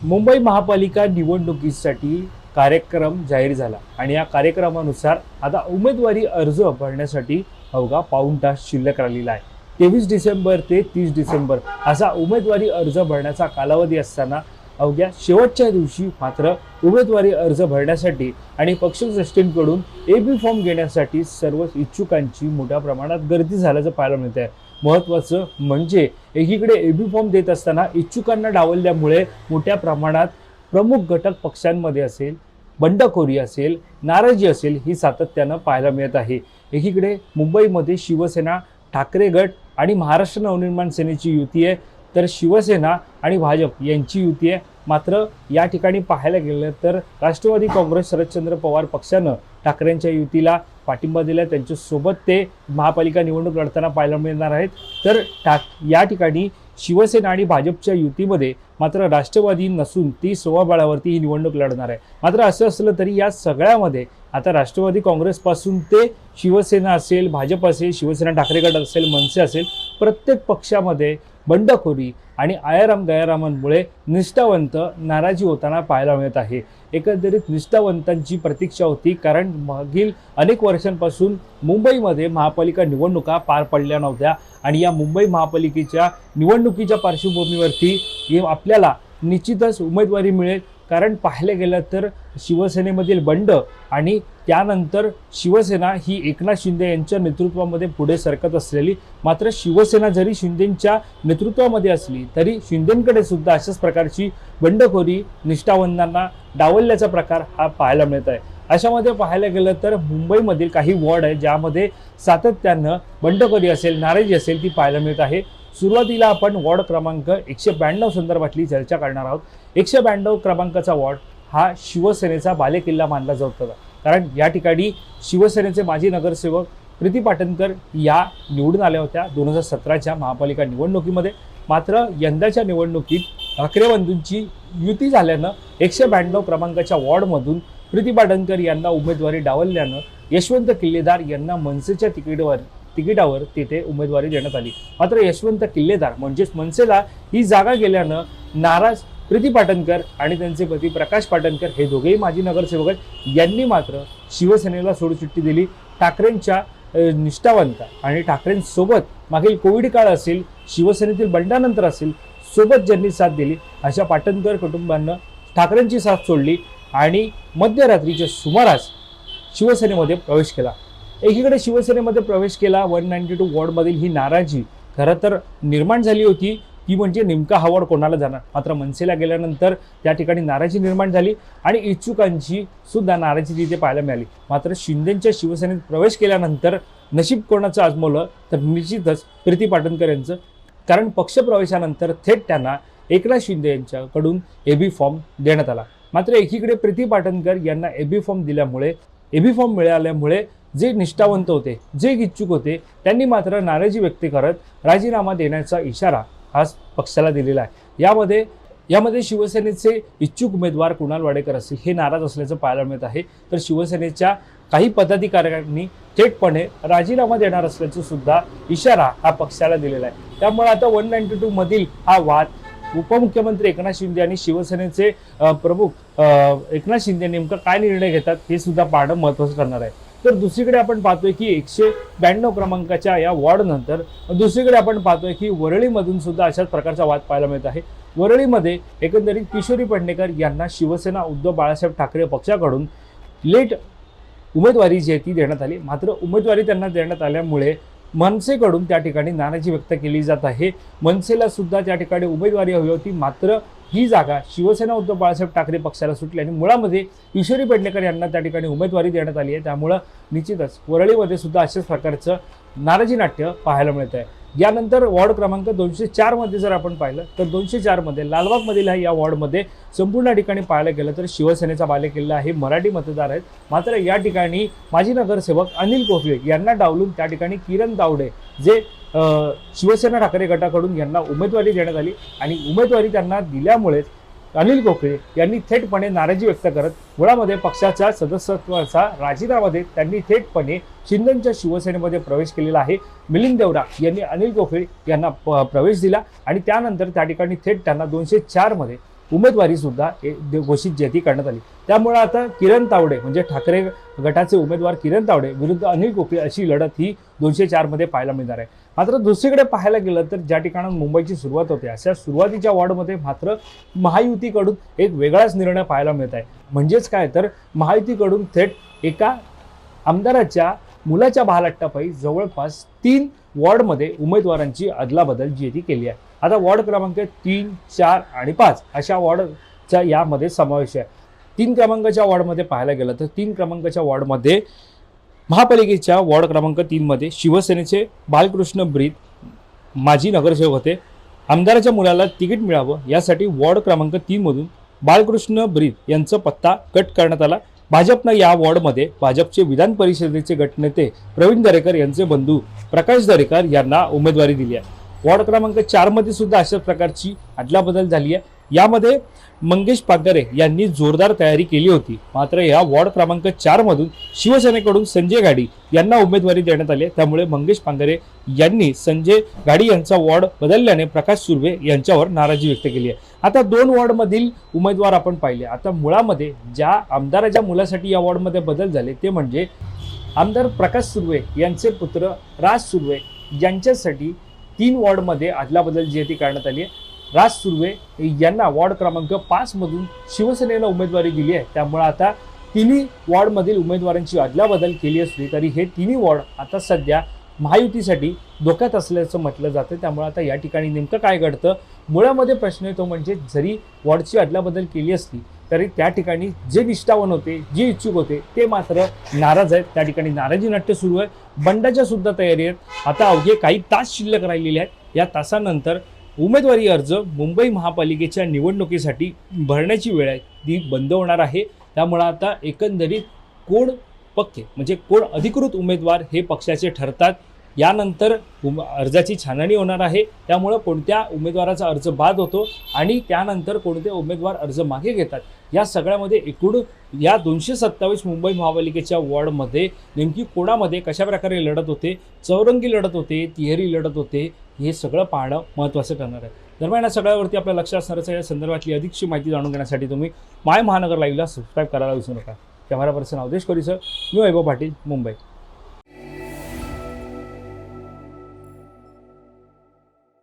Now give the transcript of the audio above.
मुंबई महापालिका निवडणुकीसाठी कार्यक्रम जाहीर झाला आणि या कार्यक्रमानुसार आता उमेदवारी अर्ज भरण्यासाठी अवघा पाऊण तास शिल्लक राहिलेला आहे। 23 डिसेंबर ते 30 डिसेंबर असा उमेदवारी अर्ज भरण्याचा कालावधी असताना अवघ्या शेवटच्या दिवशी मात्र उमेदवारी अर्ज भरण्यासाठी आणि पक्षश्रेष्ठींकडून एबी फॉर्म घेण्यासाठी सर्व इच्छुकांची मोठ्या प्रमाणात गर्दी झाल्याचं पाहायला मिळत आहे। महत्त्वाचं म्हणजे एकीकडे एबी फॉर्म देत असताना इच्छुकांना डावलल्यामुळे मोठ्या प्रमाणात प्रमुख घटक पक्षांमध्ये असेल, बंडखोरी असेल, नाराजी असेल ही सातत्यानं पाहायला मिळत आहे। एकीकडे मुंबईमध्ये शिवसेना, ठाकरे गट आणि महाराष्ट्र नवनिर्माण सेनेची युती आहे, तर शिवसेना आणि भाजप यांची युती आहे। मात्र या ठिकाणी पाहायला गेलं तर राष्ट्रवादी काँग्रेस शरदचंद्र पवार पक्षानं ठाकरेंच्या युतीला पाठिंबा दिला, त्यांच्यासोबत ते महापालिका निवडणूक लढताना पाहायला मिळणार आहेत। तर या ठिकाणी शिवसेना आणि भाजपच्या युतीमध्ये मात्र राष्ट्रवादी नसून ती स्वबळावरती ही निवडणूक लढणार आहे। मात्र असं असलं तरी या सगळ्यामध्ये आता राष्ट्रवादी काँग्रेसपासून ते शिवसेना असेल, भाजप असेल, शिवसेना ठाकरे गट असेल, मनसे असेल, प्रत्येक पक्षामध्ये बंडखोरी आणि आयाराम गयारामांमुळे निष्ठावंत नाराजी होताना पाहायला मिळत आहे। एकंदरीत निष्ठावंतांची प्रतीक्षा होती, कारण मागील अनेक वर्षांपासून मुंबईमध्ये महापालिका निवडणुका पार पडल्या नव्हत्या आणि या मुंबई महापालिकेच्या निवडणुकीच्या पार्श्वभूमीवरती आपल्याला निश्चितच उमेदवारी मिळेल। कारण पाहिलं गेलं तर शिवसेनेमधील बंड आणि त्यानंतर शिवसेना ही एकनाथ शिंदे यांच्या नेतृत्वामध्ये पुढे सरकत असलेली, मात्र शिवसेना जरी शिंदेंच्या नेतृत्वामध्ये असली तरी शिंदेंकडे सुद्धा अशाच प्रकारची बंडखोरी, निष्ठावंतांना डावलल्याचा प्रकार हा पाहायला मिळत आहे। अशामध्ये पाहायला गेलं तर मुंबईमधील काही वॉर्ड आहे ज्यामध्ये सातत्यानं बंडखोरी असेल, नाराजी असेल ती पाहायला मिळत आहे। सुरुवातीला आपण वॉर्ड क्रमांक 192 संदर्भातली चर्चा करणार आहोत। 192 क्रमांकाचा वॉर्ड हा शिवसेनेचा बालेकिल्ला मानला जात होता, कारण या ठिकाणी शिवसेनेचे माजी नगरसेवक प्रीती पाटणकर या निवडून आल्या होत्या 2017च्या महापालिका निवडणुकीमध्ये। मात्र यंदाच्या निवडणुकीत ठाकरे बंधूंची युती झाल्यानं 192 क्रमांकाच्या वॉर्डमधून प्रीती पाटणकर यांना उमेदवारी डावलल्यानं यशवंत किल्लेदार यांना मनसेच्या तिकिटावर तिथे उमेदवारी देण्यात आली। मात्र यशवंत किल्लेदार म्हणजेच मनसेला ही जागा गेल्यानं नाराज प्रीती पाटणकर आणि त्यांचे पती प्रकाश पाटणकर हे दोघेही माजी नगरसेवक यांनी मात्र शिवसेनेला सोडचिठ्ठी दिली। ठाकरेंच्या निष्ठावंत आणि ठाकरेंसोबत मागील कोविड काळ असेल, शिवसेनेतील बंडानंतर असेल, सोबत ज्यांनी साथ दिली अशा पाटणकर कुटुंबानं ठाकरेंची साथ सोडली आणि मध्यरात्रीच्या सुमारास शिवसेनेमध्ये प्रवेश केला। एकीकडे शिवसेनेमध्ये प्रवेश केला, 192 वॉर्डमधील ही नाराजी खरं तर निर्माण झाली होती, ती म्हणजे नेमका हा वॉर्ड कोणाला जाणार। मात्र मनसेला गेल्यानंतर त्या ठिकाणी नाराजी निर्माण झाली आणि इच्छुकांची सुद्धा नाराजी तिथे पाहायला मिळाली। मात्र शिंदेंच्या शिवसेनेत प्रवेश केल्यानंतर नशीब कोणाचं आजमवलं तर निश्चितच प्रीती पाटणकर यांचं, कारण पक्षप्रवेशानंतर थेट त्यांना एकनाथ शिंदे यांच्याकडून एबी फॉर्म देण्यात आला। मात्र एकीकडे प्रीती पाटणकर यांना एबी फॉर्म मिळाल्यामुळे जे निष्ठावंत होते, जे इच्छुक होते, त्यांनी मात्र नाराजी व्यक्त करत राजीनामा देण्याचा इशारा आज पक्षाला दिलेला आहे। यामध्ये शिवसेनेचे इच्छुक उमेदवार कुणाल वाडेकर असतील हे नाराज असल्याचं पाहायला मिळत आहे, तर शिवसेनेच्या काही पदाधिकाऱ्यांनी थेटपणे राजीनामा देणार असल्याचा सुद्धा इशारा हा पक्षाला दिलेला आहे। त्यामुळे आता 192 मधील हा वाद उपमुख्यमंत्री एकनाथ शिंदे आणि शिवसेनेचे प्रमुख एकनाथ शिंदे नेमका काय निर्णय घेतात हे सुद्धा पाहणं महत्त्वाचं ठरणार आहे। तर दुसरीकडे आपण पाहतोय की 192 क्रमांकाच्या या वॉर्ड नंतर दुसरीकडे आपण पाहतोय की वरळीमधून सुद्धा अशाच प्रकारचा वाद पाहायला मिळत आहे। वरळीमध्ये एकंदरीत किशोरी पेडणेकर यांना शिवसेना उद्धव बाळासाहेब ठाकरे पक्षाकडून लेट उमेदवारी जी आहे ती देण्यात आली। मात्र उमेदवारी त्यांना देण्यात आल्यामुळे मनसेकडून त्या ठिकाणी नाराजी व्यक्त केली जात आहे। मनसेला सुद्धा त्या ठिकाणी उमेदवारी हवी होती, मात्र ही जागा शिवसेना उद्धव बाळासाहेब ठाकरे पक्षाला सुटली आणि मुळामध्ये किशोरी पेडणेकर यांना त्या ठिकाणी उमेदवारी देण्यात आली आहे। त्यामुळं निश्चितच वरळीमध्ये सुद्धा अशाच प्रकारचं नाराजी नाट्य पाहायला मिळत आहे। यानंतर वॉर्ड क्रमांक 204 मध्ये जर आपण पाहिलं तर 204 मध्ये लालबागमधील या वॉर्डमध्ये संपूर्ण ठिकाणी पाहायला गेलं तर शिवसेनेचा बालेकिल्ला आहे, मराठी मतदार आहेत। मात्र या ठिकाणी माजी नगरसेवक अनिल कोफळे यांना डावलून त्या ठिकाणी किरण तावडे जे शिवसेना ठाकरे गटाकडून यांना उमेदवारी देण्यात आली आणि उमेदवारी त्यांना दिल्यामुळे अनिल कोफळे यांनी थेटपणे नाराजी व्यक्त करत मुळामध्ये पक्षाच्या सदस्यत्वाचा राजीनामा देत त्यांनी थेटपणे शिंदेंच्या शिवसेनेमध्ये प्रवेश केलेला आहे। मिलिंद देवरा यांनी अनिल कोफळे यांना प्रवेश दिला आणि त्यानंतर त्या ठिकाणी थेट त्यांना 204 मध्ये उमेदवारी सुद्धा घोषित जे ती करण्यात आली। त्यामुळे आता किरण तावडे म्हणजे ठाकरे गटाचे उमेदवार किरण तावडे विरुद्ध अनिल गोपे अशी लढत ही 204 मध्ये पाहायला मिळणार आहे। मात्र दुसरीकडे पाहायला गेलं तर ज्या ठिकाणी मुंबईची सुरुवात होते अशा सुरुवातीच्या वॉर्डमध्ये मात्र महायुतीकडून एक वेगळाच निर्णय पाहायला मिळत आहे। म्हणजेच काय तर महायुतीकडून थेट एका आमदाराच्या मुलाच्या बहालाट्टापायी जवळपास 3 वॉर्डमध्ये उमेदवारांची अदलाबदल जी ती केली आहे। आता वॉर्ड क्रमांक 3, 4 आणि 5 अशा वॉर्डचा यामध्ये समावेश आहे। 3 क्रमांकाच्या वॉर्डमध्ये पाहायला गेलं तर 3 क्रमांकाच्या वॉर्डमध्ये महापालिकेच्या वॉर्ड क्रमांक 3 मध्ये शिवसेनेचे बालकृष्ण ब्रीद माजी नगरसेवक होते। आमदाराच्या मुलाला तिकीट मिळावं यासाठी वॉर्ड क्रमांक 3 मधून बालकृष्ण ब्रीद यांचा पत्ता कट करण्यात आला। भाजपनं या वॉर्डमध्ये भाजपचे विधान परिषदेचे गटनेते प्रवीण दरेकर यांचे बंधू प्रकाश दरेकर यांना उमेदवारी दिली आहे। वॉर्ड क्रमांक 4 मध्ये सुद्धा अशाच प्रकारची अदलाबदल झाली आहे। यामध्ये मंगेश पांगरे यांनी जोरदार तयारी केली होती। मात्र या वॉर्ड क्रमांक 4 मधून शिवसेनेकडून संजय गाडी यांना उमेदवारी देण्यात आली। त्यामुळे मंगेश पांगरे यांनी संजय गाडी यांचा वॉर्ड बदलल्याने प्रकाश सुर्वे यांच्यावर नाराजी व्यक्त केली आहे। आता 2 वॉर्डमधील उमेदवार आपण पाहिले। आता मुळामध्ये ज्या आमदाराच्या मुलासाठी या वॉर्डमध्ये बदल झाले ते म्हणजे आमदार प्रकाश सुर्वे यांचे पुत्र राज सुर्वे यांच्यासाठी 3 वॉर्डमध्ये अदलाबदल जी ती करण्यात आली आहे। राज सुर्वे यांना वॉर्ड क्रमांक 5 मधून शिवसेनेला उमेदवारी दिली आहे। त्यामुळे आता तिन्ही वॉर्डमधील उमेदवारांची अदलाबदल केली असली तरी हे तिन्ही वॉर्ड आता सध्या महायुतीसाठी धोक्यात असल्याचं म्हटलं जातं। त्यामुळे आता या ठिकाणी नेमकं काय घडतं मुळामध्ये प्रश्न येतो म्हणजे जरी वॉर्डची अदलाबदल केली असली तरी त्या ठिकाणी जे निष्ठावान होते जे इच्छुक होते ते मात्र नाराज आहेत। त्या ठिकाणी नाराजी नाट्य सुरू आहे। बंडाच्या सुद्धा तयारी आहेत। आता अवघे काही तास शिल्लक राहिलेले आहेत। या तासानंतर उमेदवारी अर्ज मुंबई महापालिकेच्या निवडणुकीसाठी भरण्याची वेळ आहे ती बंद होणार आहे। त्यामुळे आता एकंदरीत कोण पक्के म्हणजे कोण अधिकृत उमेदवार हे पक्षाचे ठरतात। यानंतर अर्जाची छाननी होणार आहे। त्यामुळे कोणत्या उमेदवाराचा अर्ज बाद होतो आणि त्यानंतर कोणते उमेदवार अर्ज मागे घेतात या सगळ्यामध्ये एकूण या 227 मुंबई महापालिकेच्या वॉर्डमध्ये नेमकी कोणामध्ये कशा प्रकारे लढत होते, चौरंगी लढत होते, तिहेरी लढत होते हे सगळं पाहणं महत्त्वाचं ठरणार आहे। दरम्यान या सगळ्यावरती आपल्या लक्ष असणारच या संदर्भातली अधिकची माहिती जाणून घेण्यासाठी तुम्ही माय महानगर लाईव्हला सबस्क्राईब करायला विसरू नका। कॅमेरा पर्सन अवधेश कोरीसर, मी वैभव पाटील, मुंबई।